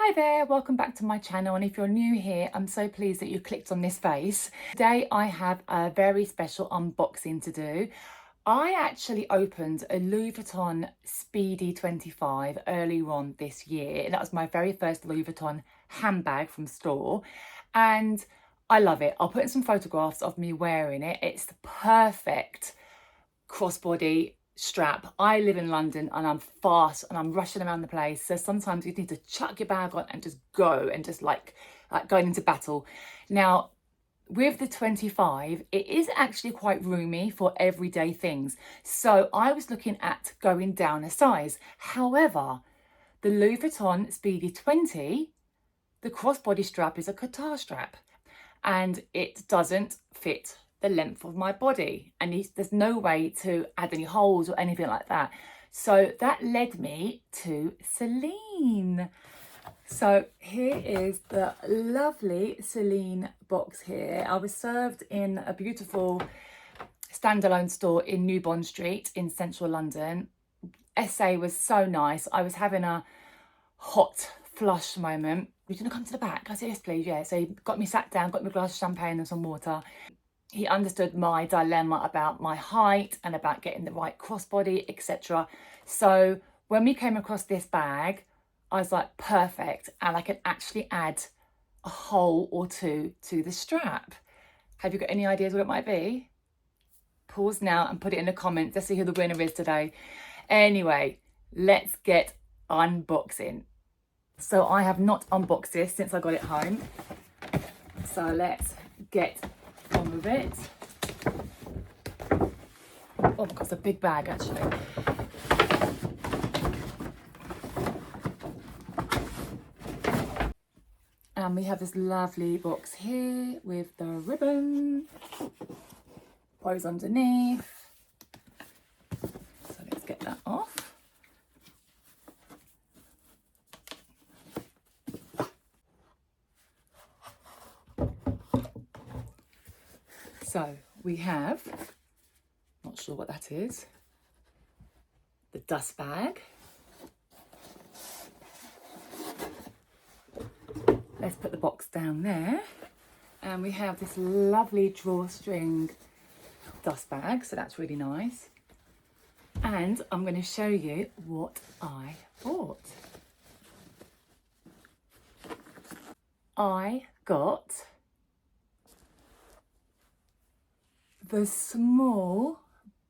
Hi there, welcome back to my channel, and if you're new here, I'm so pleased that you clicked on this face. Today I have a very special unboxing to do. I actually opened a Louis Vuitton Speedy 25 earlier on this year. That was my very first Louis Vuitton handbag from store, and I love it. I'll put in some photographs of me wearing it. It's the perfect crossbody strap. I live in London and I'm fast and I'm rushing around the place, so sometimes you need to chuck your bag on and just go and just like going into battle. Now with the 25, it is actually quite roomy for everyday things, so I was looking at going down a size. However, the Louis Vuitton Speedy 20, the crossbody strap is a 𝐾𝐽 strap and it doesn't fit the length of my body, and there's no way to add any holes or anything like that. So that led me to Celine. So here is the lovely Celine box here. I was served in a beautiful standalone store in New Bond Street in central London. SA was so nice. I was having a hot flush moment. Would you want to come to the back? I said, yes, please. Yeah. So he got me sat down, got me a glass of champagne and some water. He understood my dilemma about my height and about getting the right crossbody, etc. So when we came across this bag, I was like, perfect. And I can actually add a hole or two to the strap. Have you got any ideas what it might be? Pause now and put it in the comments. Let's see who the winner is today. Anyway, let's get unboxing. So I have not unboxed this since I got it home. So let's get on with it. Oh my god, it's a big bag actually. And we have this lovely box here with the ribbon. Goes underneath. So let's get that off. So we have, not sure what that is, the dust bag. Let's put the box down there. And we have this lovely drawstring dust bag, so that's really nice. And I'm going to show you what I bought. I got the Small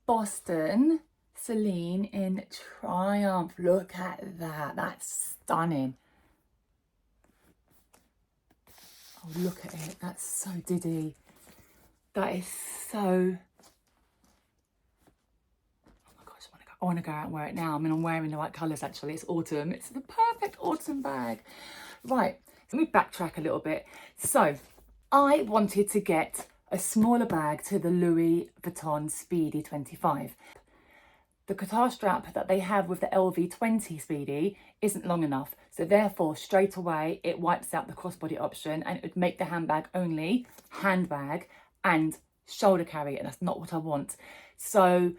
Boston Celine in Triumph. Look at that. That's stunning. Oh, look at it. That's so diddy. That is so... Oh my gosh, I want to go out and wear it now. I mean, I'm wearing the right colours actually. It's autumn. It's the perfect autumn bag. Right, let me backtrack a little bit. So, I wanted to get a smaller bag to the Louis Vuitton Speedy 25. The 𝐾𝐽 strap that they have with the LV20 Speedy isn't long enough, so therefore straight away it wipes out the crossbody option and it would make the handbag only handbag and shoulder carry, and that's not what I want. So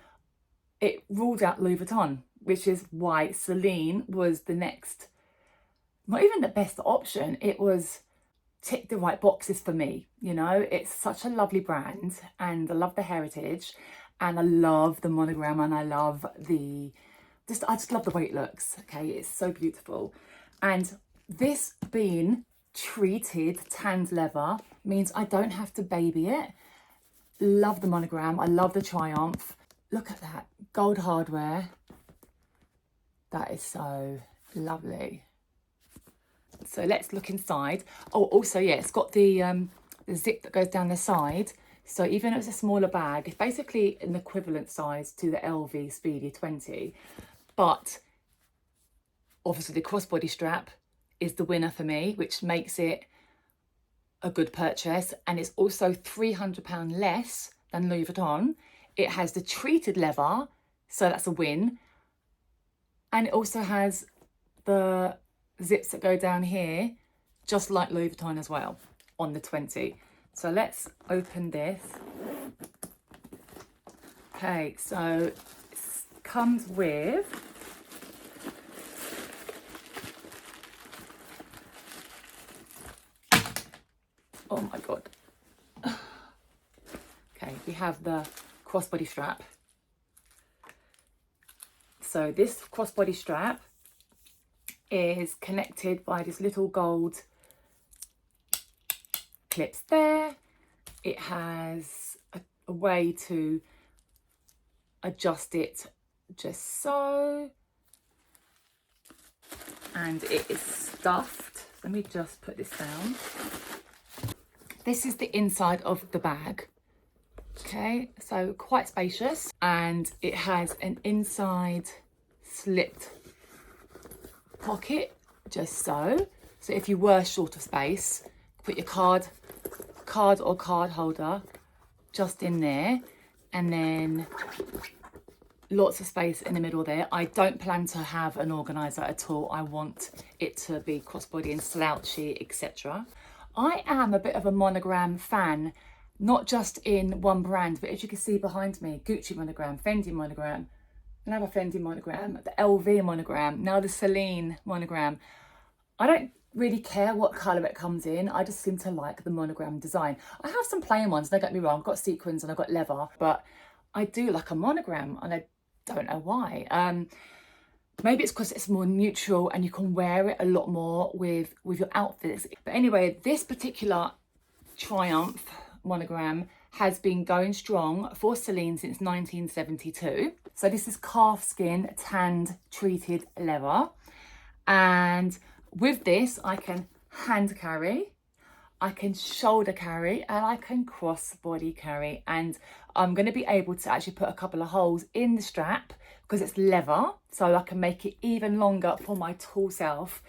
it ruled out Louis Vuitton, which is why Celine was the next, not even the best option. It was tick the right boxes for me, you know. It's such a lovely brand and I love the heritage and I love the monogram and I love the I just love the way it looks. Okay, it's so beautiful. And this being treated tanned leather means I don't have to baby it. Love the monogram. I love the Triumph. Look at that gold hardware. That is so lovely. So let's look inside. Oh, also, yeah, it's got the zip that goes down the side. So even if it's a smaller bag, it's basically an equivalent size to the LV Speedy 20. But obviously the crossbody strap is the winner for me, which makes it a good purchase. And it's also £300 less than Louis Vuitton. It has the treated leather, so that's a win. And it also has the zips that go down here, just like Louis Vuitton as well, on the 20. So let's open this. Okay, so it comes with Oh my God. Okay, we have the crossbody strap. So this crossbody strap is connected by this little gold clips there. It has a way to adjust it just so. And it is stuffed. Let me just put this down. This is the inside of the bag. Okay, so quite spacious, and it has an inside slipped pocket, just so. So if you were short of space, put your card or card holder just in there, and then lots of space in the middle there. I don't plan to have an organizer at all. I want it to be crossbody and slouchy, etc. I am a bit of a monogram fan, not just in one brand, but as you can see behind me, Gucci monogram, Fendi monogram, another Fendi monogram, the LV monogram, now the Celine monogram. I don't really care what colour it comes in. I just seem to like the monogram design. I have some plain ones, don't get me wrong. I've got sequins and I've got leather, but I do like a monogram, and I don't know why. Maybe it's because it's more neutral and you can wear it a lot more with your outfits. But anyway, this particular Triumph monogram has been going strong for Celine since 1972. So this is calf skin tanned treated leather, and with this I can hand carry, I can shoulder carry, and I can cross body carry. And I'm going to be able to actually put a couple of holes in the strap because it's leather, so I can make it even longer for my tall self.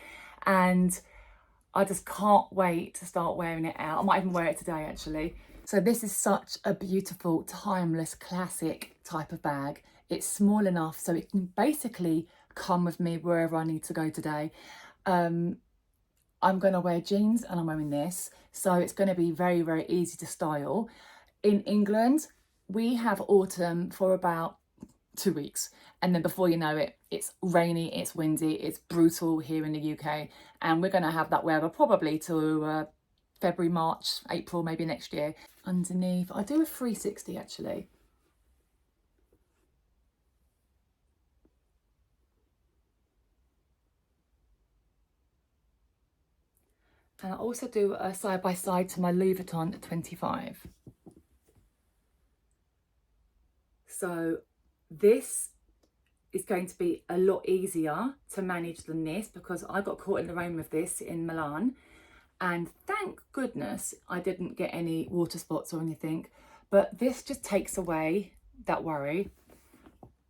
And I just can't wait to start wearing it out. I might even wear it today actually. So this is such a beautiful, timeless, classic type of bag. It's small enough so it can basically come with me wherever I need to go today. I'm going to wear jeans and I'm wearing this, so it's going to be very, very easy to style. In England, we have autumn for about 2 weeks, and then before you know it, it's rainy, it's windy, it's brutal here in the UK, and we're going to have that weather probably till February, March, April, maybe next year. Underneath, I do a 360 actually. And I also do a side by side to my Louis Vuitton 25. So this is going to be a lot easier to manage than this, because I got caught in the rain with this in Milan, and thank goodness I didn't get any water spots or anything. But this just takes away that worry.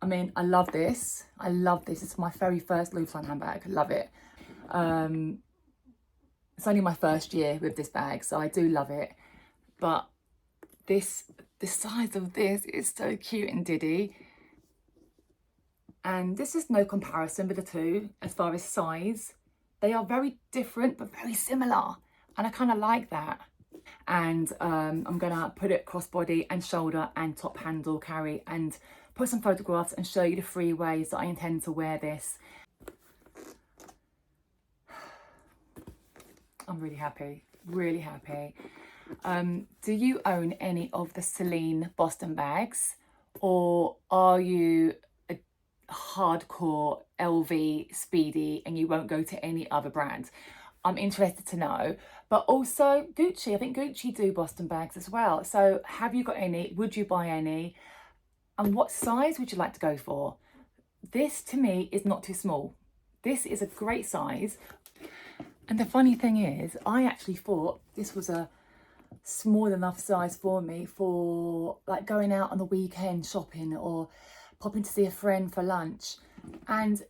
I mean, I love this. I love this. It's my very first Louis Vuitton handbag. Love it. It's only my first year with this bag, so I do love it. But this, the size of this is so cute and diddy. And this is no comparison with the two as far as size. They are very different but very similar, and I kind of like that. And I'm gonna put it crossbody and shoulder and top handle carry, and put some photographs and show you the 3 ways that I intend to wear this. I'm really happy, really happy. Do you own any of the Celine Boston bags, or are you a hardcore LV Speedy and you won't go to any other brand? I'm interested to know. But also Gucci, I think Gucci do Boston bags as well. So have you got any? Would you buy any? And what size would you like to go for? This to me is not too small. This is a great size. And the funny thing is, I actually thought this was a small enough size for me for like going out on the weekend shopping or popping to see a friend for lunch. And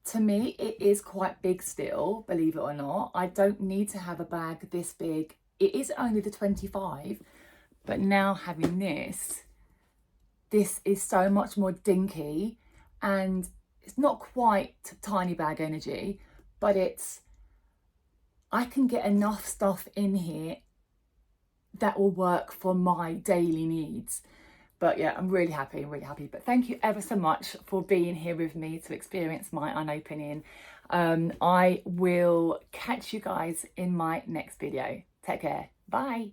to me, it is quite big still, believe it or not. I don't need to have a bag this big. It is only the 25, but now having this is so much more dinky, and it's not quite tiny bag energy, but I can get enough stuff in here that will work for my daily needs. But yeah, I'm really happy, But thank you ever so much for being here with me to experience my unopening. I will catch you guys in my next video. Take care. Bye.